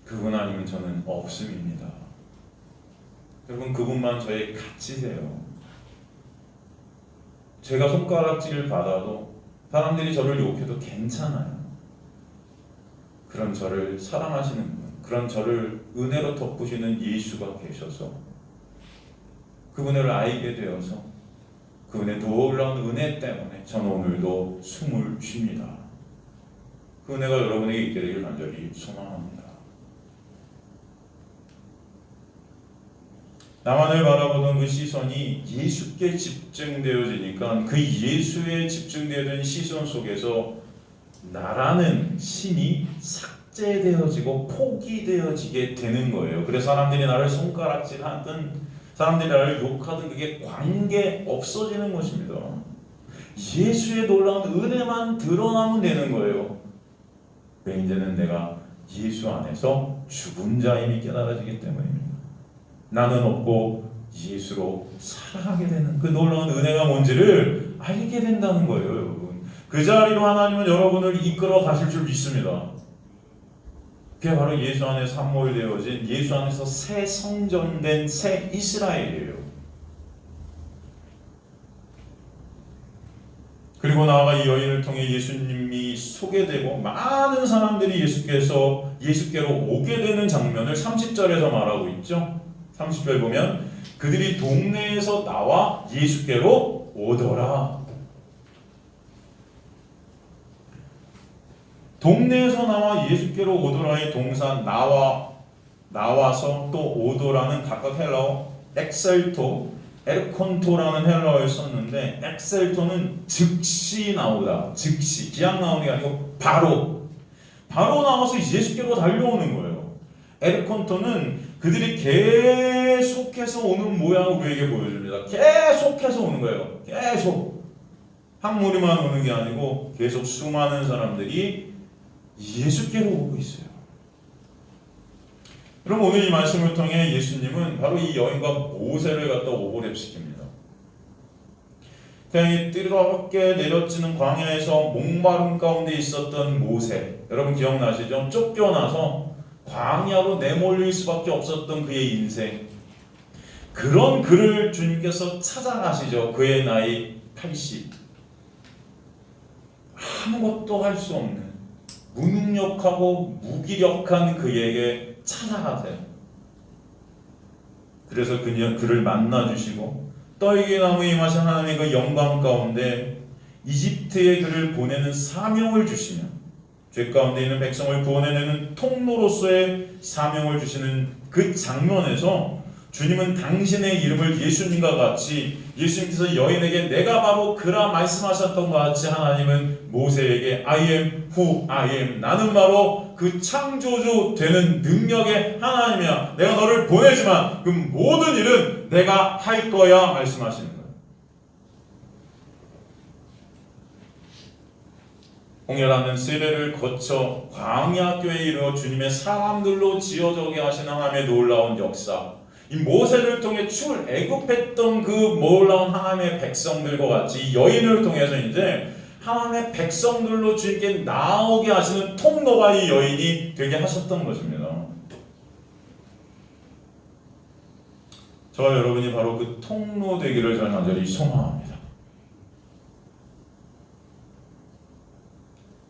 그분 아니면 저는 없음입니다. 여러분 그분만 저의 가치세요. 제가 손가락질을 받아도 사람들이 저를 욕해도 괜찮아요. 그런 저를 사랑하시는 분, 그런 저를 은혜로 덮으시는 예수가 계셔서 그분을 알게 되어서 그분의 놀라운 은혜 때문에 저는 오늘도 숨을 쉽니다. 그 은혜가 여러분에게 있게 되길 간절히 소망합니다. 나만을 바라보던 그 시선이 예수께 집중되어지니까 그 예수에 집중되어진 시선 속에서 나라는 신이 삭제되어지고 포기되어지게 되는 거예요. 그래서 사람들이 나를 손가락질하든 사람들이 나를 욕하든 그게 관계 없어지는 것입니다. 예수의 놀라운 은혜만 드러나면 되는 거예요. 왜? 이제는 내가 예수 안에서 죽은 자임이 깨달아지기 때문입니다. 나는 없고 예수로 살아가게 되는 그 놀라운 은혜가 뭔지를 알게 된다는 거예요, 여러분. 그 자리로 하나님은 여러분을 이끌어 가실 줄 믿습니다. 그게 바로 예수 안에 산모되어진, 예수 안에서 새 성전된 새 이스라엘이에요. 그리고 나아가 이 여인을 통해 예수님이 소개되고 많은 사람들이 예수께로 오게 되는 장면을 30절에서 말하고 있죠. 30절 보면 그들이 동네에서 나와 예수께로 오더라. 동네에서 나와 예수께로 오더라의 동사 나와서 또 오더라는 각각 헬라어 엑셀토, 에르콘토라는 헬라어를 썼는데, 엑셀토는 즉시 나오다, 즉시 그냥 나오는 게 아니고 바로 나와서 예수께로 달려오는 거예요. 에르콘토는 그들이 계속해서 오는 모양을 우리에게 보여줍니다. 계속해서 오는 거예요. 계속. 한 무리만 오는 게 아니고 계속 수많은 사람들이 예수께로 오고 있어요. 그럼 오늘 이 말씀을 통해 예수님은 바로 이 여인과 모세를 갖다 오버랩시킵니다. 태양이 뜨겁게 내려지는 광야에서 목마름 가운데 있었던 모세, 여러분 기억나시죠? 쫓겨나서 광야로 내몰릴 수밖에 없었던 그의 인생, 그런 그를 주님께서 찾아가시죠. 그의 나이 80, 아무것도 할 수 없는 무능력하고 무기력한 그에게 찾아가세요. 그래서 그를 만나주시고 떨기나무에 임하신 하나님의 그 영광 가운데 이집트에 그를 보내는 사명을 주시며 죄 가운데 있는 백성을 구원해내는 통로로서의 사명을 주시는 그 장면에서 주님은 당신의 이름을 예수님과 같이, 예수님께서 여인에게 내가 바로 그라 말씀하셨던 것 같이, 하나님은 모세에게 I am who I am, 나는 바로 그 창조주 되는 능력의 하나님이야, 내가 너를 보내지만 그 모든 일은 내가 할 거야 말씀하시는 거예요. 홍해라는 세례를 거쳐 광야교에 이르러 주님의 사람들로 지어져게 하시는 하나님의 놀라운 역사, 이 모세를 통해 출애굽했던 그 놀라운 하나님의 백성들과 같이 이 여인을 통해서 이제 하나님의 백성들로 주님께 나오게 하시는 통로가 이 여인이 되게 하셨던 것입니다. 저와 여러분이 바로 그 통로 되기를 저는 간절히 소망합니다.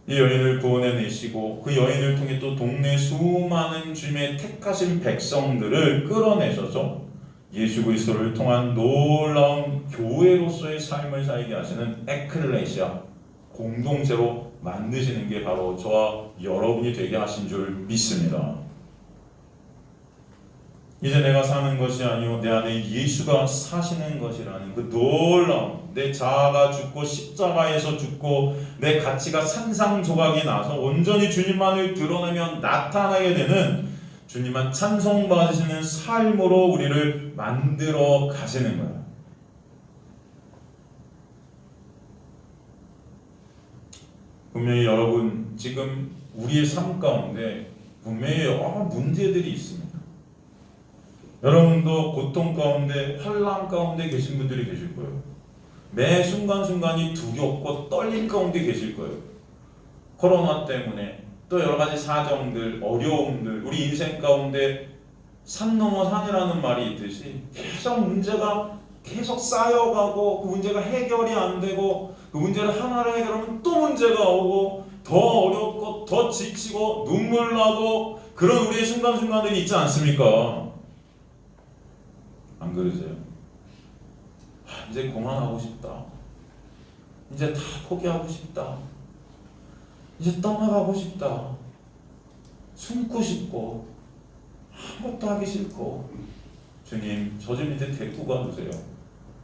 이 여인을 구원해내시고 그 여인을 통해 또 동네 수많은 주님의 택하신 백성들을 끌어내셔서 예수 그리스도를 통한 놀라운 교회로서의 삶을 살게 하시는 에클레시아, 공동체로 만드시는 게 바로 저와 여러분이 되게 하신 줄 믿습니다. 이제 내가 사는 것이 아니요 내 안에 예수가 사시는 것이라는 그 놀라운, 내 자아가 죽고 십자가에서 죽고 내 가치가 산산조각이 나서 온전히 주님만을 드러내며 나타나게 되는, 주님만 찬송받으시는 삶으로 우리를 만들어 가시는 거예요. 분명히 여러분 지금 우리의 삶 가운데 분명히 여러 문제들이 있습니다. 여러분도 고통 가운데, 환난 가운데 계신 분들이 계실 거예요. 매 순간순간이 두렵고 떨림 가운데 계실 거예요. 코로나 때문에 또 여러 가지 사정들, 어려움들, 우리 인생 가운데 산 넘어 산이라는 말이 있듯이 계속 문제가 계속 쌓여가고 그 문제가 해결이 안 되고 그 문제를 하나를 해결하면 또 문제가 오고 더 어렵고 더 지치고 눈물 나고 그런 우리의 순간순간들이 있지 않습니까? 안 그러세요? 이제 그만하고 싶다. 이제 다 포기하고 싶다. 이제 떠나가고 싶다. 숨고 싶고 아무것도 하기 싫고 주님 저 좀 이제 데리고 가주세요.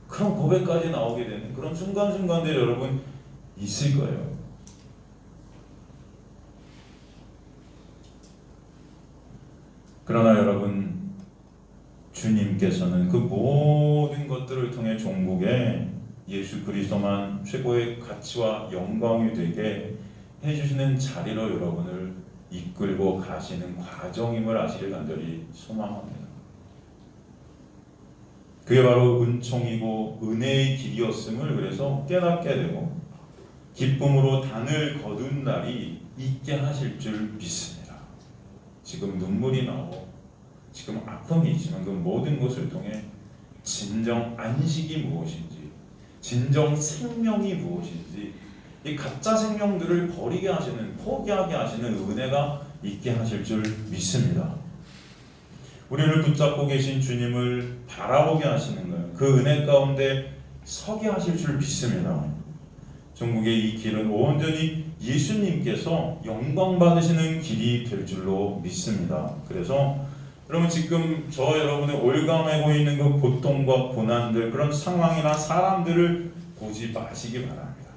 그런 고백까지 나오게 되는 그런 순간순간들이 여러분 있을 거예요. 그러나 여러분 주님께서는 그 모든 것들을 통해 종국에 예수 그리스도만 최고의 가치와 영광이 되게 해주시는 자리로 여러분을 이끌고 가시는 과정임을 아시길 간절히 소망합니다. 그게 바로 은총이고 은혜의 길이었음을 그래서 깨닫게 되고 기쁨으로 단을 거둔 날이 있게 하실 줄 믿습니다. 지금 눈물이 나고 지금 아픔이 있지만 그 모든 것을 통해 진정 안식이 무엇인지, 진정 생명이 무엇인지, 이 가짜 생명들을 버리게 하시는, 포기하게 하시는 은혜가 있게 하실 줄 믿습니다. 우리를 붙잡고 계신 주님을 바라보게 하시는 거예요. 그 은혜 가운데 서게 하실 줄 믿습니다. 종국의 이 길은 온전히 예수님께서 영광 받으시는 길이 될 줄로 믿습니다. 그래서 여러분 지금 저 여러분의 올가매고 있는 그 고통과 고난들, 그런 상황이나 사람들을 보지 마시기 바랍니다.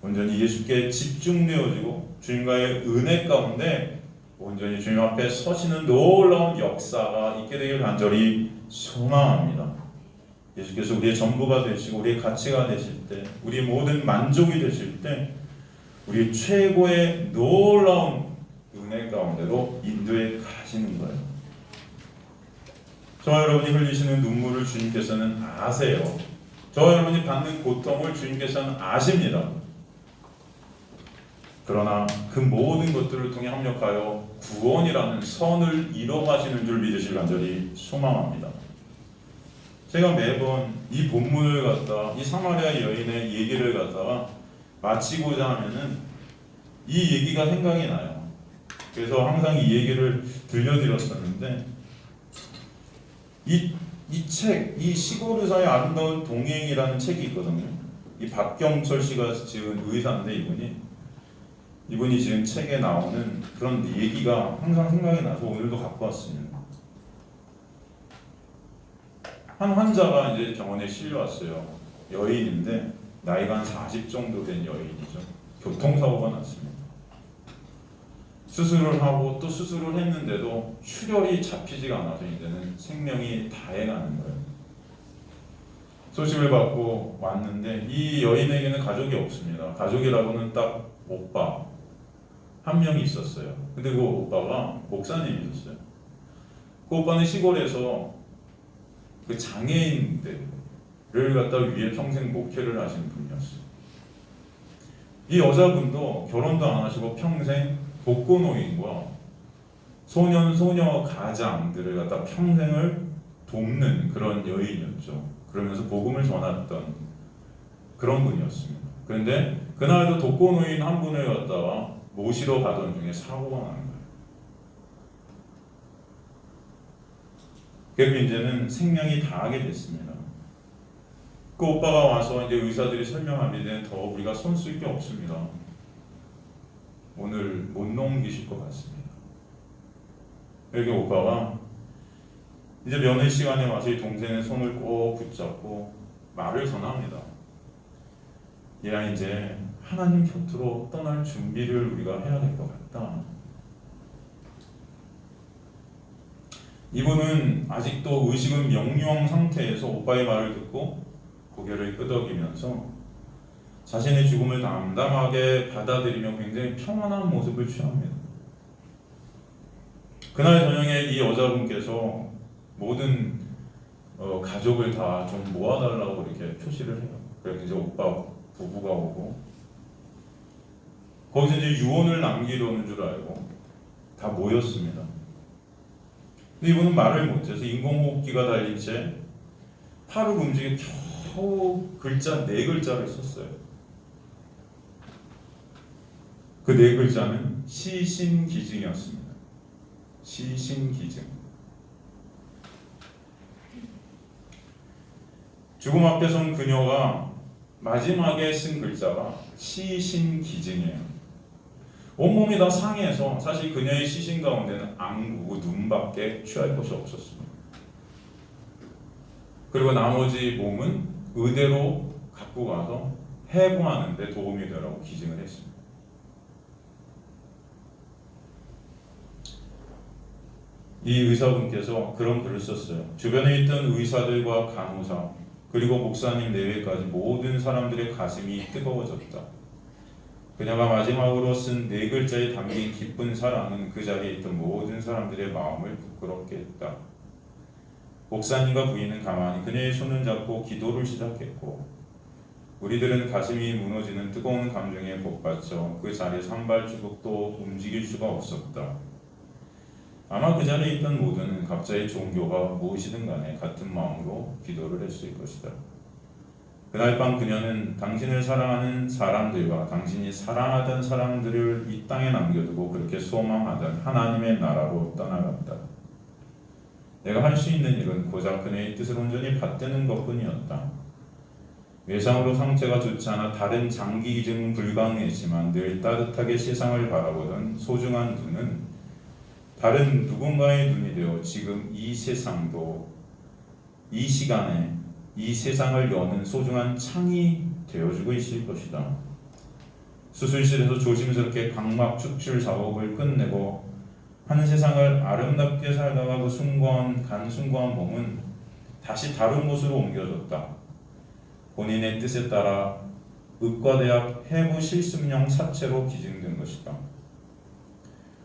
온전히 예수께 집중되어지고 주님과의 은혜 가운데 온전히 주님 앞에 서시는 놀라운 역사가 있게 되길 간절히 소망합니다. 예수께서 우리의 전부가 되시고 우리의 가치가 되실 때, 우리의 모든 만족이 되실 때 우리 최고의 놀라운 은혜 가운데로 인도해 가시는 거예요. 저와 여러분이 흘리시는 눈물을 주님께서는 아세요. 저와 여러분이 받는 고통을 주님께서는 아십니다. 그러나 그 모든 것들을 통해 합력하여 구원이라는 선을 이뤄가시는 줄 믿으실 간절히 소망합니다. 제가 매번 이 본문을 갖다 이 사마리아 여인의 얘기를 갖다가 마치고자 하면은 이 얘기가 생각이 나요. 그래서 항상 이 얘기를 들려드렸었는데 이 책, 이 시골의사의 아름다운 동행이라는 책이 있거든요. 이 박경철 씨가 지은 의사인데 이분이 지금 책에 나오는 그런 얘기가 항상 생각이 나서 오늘도 갖고 왔습니다. 한 환자가 이제 병원에 실려왔어요. 여인인데 나이가 한 40 정도 된 여인이죠. 교통사고가 났습니다. 수술을 하고 또 수술을 했는데도 출혈이 잡히지가 않아서 이제는 생명이 다해가는 거예요. 소식을 받고 왔는데 이 여인에게는 가족이 없습니다. 가족이라고는 딱 오빠 한 명이 있었어요. 근데 그 오빠가 목사님이셨어요. 그 오빠는 시골에서 그 장애인들을 갖다 위해 평생 목회를 하시는 분이었어요. 이 여자분도 결혼도 안 하시고 평생 독거노인과 소년 소녀 가장들을 갖다 평생을 돕는 그런 여인이었죠. 그러면서 복음을 전했던 그런 분이었습니다. 그런데 그날도 독거노인 한 분을 갖다가 모시러 가던 중에 사고가 나는 거예요. 그래서 이제는 생명이 다하게 됐습니다. 그 오빠가 와서 이제 의사들이 설명하면 이제 더 우리가 손 쓸 게 없습니다. 오늘 못 넘기실 것 같습니다. 여기 오빠가 이제 면회 시간에 와서 이 동생의 손을 꼭 붙잡고 말을 전합니다. 얘야, 이제 하나님 곁으로 떠날 준비를 우리가 해야 될 것 같다. 이분은 아직도 의식은 명료한 상태에서 오빠의 말을 듣고 고개를 끄덕이면서 자신의 죽음을 담담하게 받아들이며 굉장히 평안한 모습을 취합니다. 그날 저녁에 이 여자분께서 모든 가족을 다 좀 모아달라고 이렇게 표시를 해요. 그래서 이제 오빠 부부가 오고 거기서 이제 유언을 남기려는 줄 알고 다 모였습니다. 근데 이분은 말을 못해서 인공호흡기가 달린 채 팔을 움직여 겨우 글자 4글자를 썼어요. 그 4글자는 시신기증이었습니다. 시신기증. 죽음 앞에 선 그녀가 마지막에 쓴 글자가 시신기증이에요. 온몸이 다 상해서 사실 그녀의 시신 가운데는 안구, 눈밖에 취할 곳이 없었습니다. 그리고 나머지 몸은 의대로 갖고 가서 해부하는 데 도움이 되라고 기증을 했습니다. 이 의사분께서 그런 글을 썼어요. 주변에 있던 의사들과 간호사 그리고 목사님 내외까지 모든 사람들의 가슴이 뜨거워졌다. 그녀가 마지막으로 쓴 4글자에 담긴 기쁜 사랑은 그 자리에 있던 모든 사람들의 마음을 부끄럽게 했다. 목사님과 부인은 가만히 그녀의 손을 잡고 기도를 시작했고 우리들은 가슴이 무너지는 뜨거운 감정에 복받쳐 그 자리에서 한 발자국도 움직일 수가 없었다. 아마 그 자리에 있던 모두는 각자의 종교가 무엇이든 간에 같은 마음으로 기도를 했을 것이다. 그날 밤 그녀는 당신을 사랑하는 사람들과 당신이 사랑하던 사람들을 이 땅에 남겨두고 그렇게 소망하던 하나님의 나라로 떠나갔다. 내가 할 수 있는 일은 고작 그녀의 뜻을 온전히 받드는 것뿐이었다. 외상으로 상태가 좋지 않아 다른 장기 기증은 불가능했지만 늘 따뜻하게 세상을 바라보던 소중한 눈은 다른 누군가의 눈이 되어 지금 이 세상도 이 시간에 이 세상을 여는 소중한 창이 되어주고 있을 것이다. 수술실에서 조심스럽게 각막 추출 작업을 끝내고 한 세상을 아름답게 살다가 그 숭고한 몸은 다시 다른 곳으로 옮겨졌다. 본인의 뜻에 따라 의과대학 해부 실습용 사체로 기증된 것이다.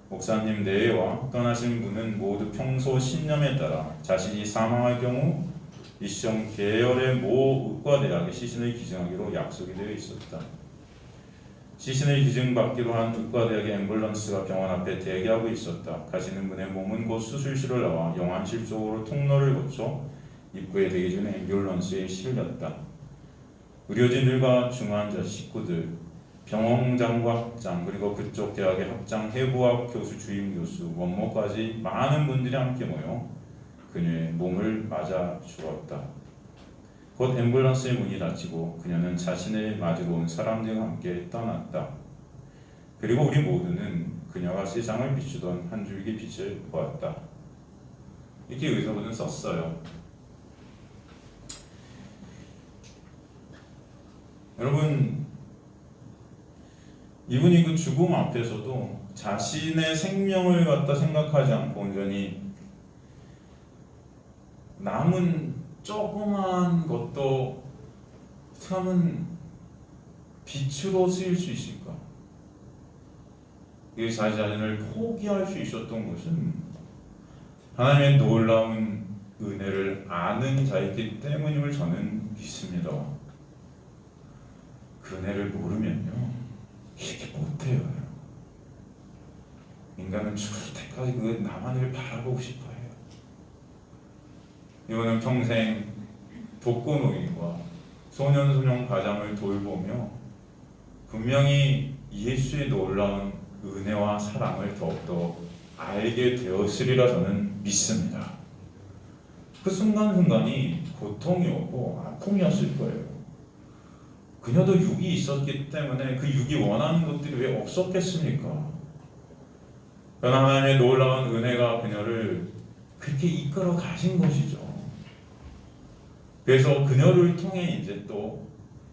목사님 내외와 떠나신 분은 모두 평소 신념에 따라 자신이 사망할 경우 이 시험 계열의 모 의과대학에 시신을 기증하기로 약속이 되어 있었다. 시신을 기증받기로 한 의과대학의 앰뷸런스가 병원 앞에 대기하고 있었다. 가시는 분의 몸은 곧 수술실을 나와 영안실 쪽으로 통로를 거쳐 입구에 대기 중에 앰뷸런스에 실렸다. 의료진들과 중환자 식구들, 병원장과 학장, 그리고 그쪽 대학의 학장, 해부학 교수, 주임 교수, 원모까지 많은 분들이 함께 모여 그녀의 몸을 맞아 주었다. 곧 앰뷸런스의 문이 닫히고 그녀는 자신을 맞으러 온 사람들과 함께 떠났다. 그리고 우리 모두는 그녀가 세상을 비추던 한 줄기 빛을 보았다. 이렇게 의사분은 썼어요. 여러분, 이분이 그 죽음 앞에서도 자신의 생명을 갖다 생각하지 않고 온전히 남은 조그만 것도 참은 빛으로 쓰일 수 있을까? 이 자신을 포기할 수 있었던 것은 하나님의 놀라운 은혜를 아는 자이기 때문임을 저는 믿습니다. 그 은혜를 모르면요 이렇게 못해요. 인간은 죽을 때까지 그 나만을 바라보고 싶어요. 이거는 평생 독거노인과 소년소녀 가장을 돌보며 분명히 예수의 놀라운 은혜와 사랑을 더욱더 알게 되었으리라 저는 믿습니다. 그 순간순간이 고통이었고 아픔이었을 거예요. 그녀도 육이 있었기 때문에 그 육이 원하는 것들이 왜 없었겠습니까? 그러나 하나님의 놀라운 은혜가 그녀를 그렇게 이끌어 가신 것이죠. 그래서 그녀를 통해 이제 또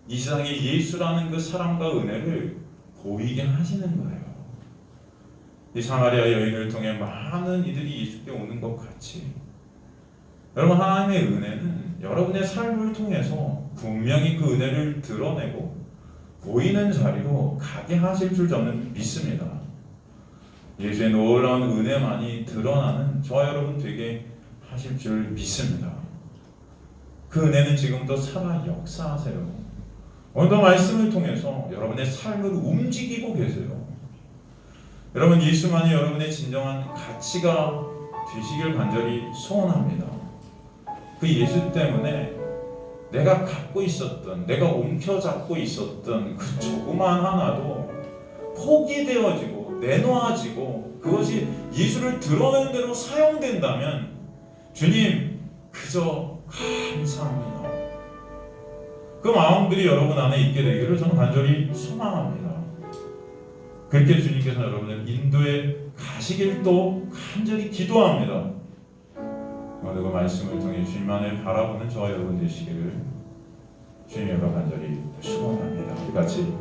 이 세상에 예수라는 그 사랑과 은혜를 보이게 하시는 거예요. 이 사마리아 여인을 통해 많은 이들이 예수께 오는 것 같이 여러분, 하나님의 은혜는 여러분의 삶을 통해서 분명히 그 은혜를 드러내고 보이는 자리로 가게 하실 줄 저는 믿습니다. 예수의 놀라운 은혜만이 드러나는 저와 여러분 되게 하실 줄 믿습니다. 그 은혜는 지금도 살아 역사하세요. 오늘도 말씀을 통해서 여러분의 삶을 움직이고 계세요. 여러분, 예수만이 여러분의 진정한 가치가 되시길 간절히 소원합니다. 그 예수 때문에 내가 갖고 있었던, 내가 움켜잡고 있었던 그 조그만 하나도 포기되어지고 내놓아지고 그것이 예수를 드러내는 대로 사용된다면 주님 그저 감사합니다. 그 마음들이 여러분 안에 있게 되기를 저는 간절히 소망합니다. 그렇게 주님께서 여러분을 인도에 가시길 또 간절히 기도합니다. 오늘 그 말씀을 통해 주님만을 바라보는 저와 여러분 되시기를 주님과 간절히 축원합니다. 같이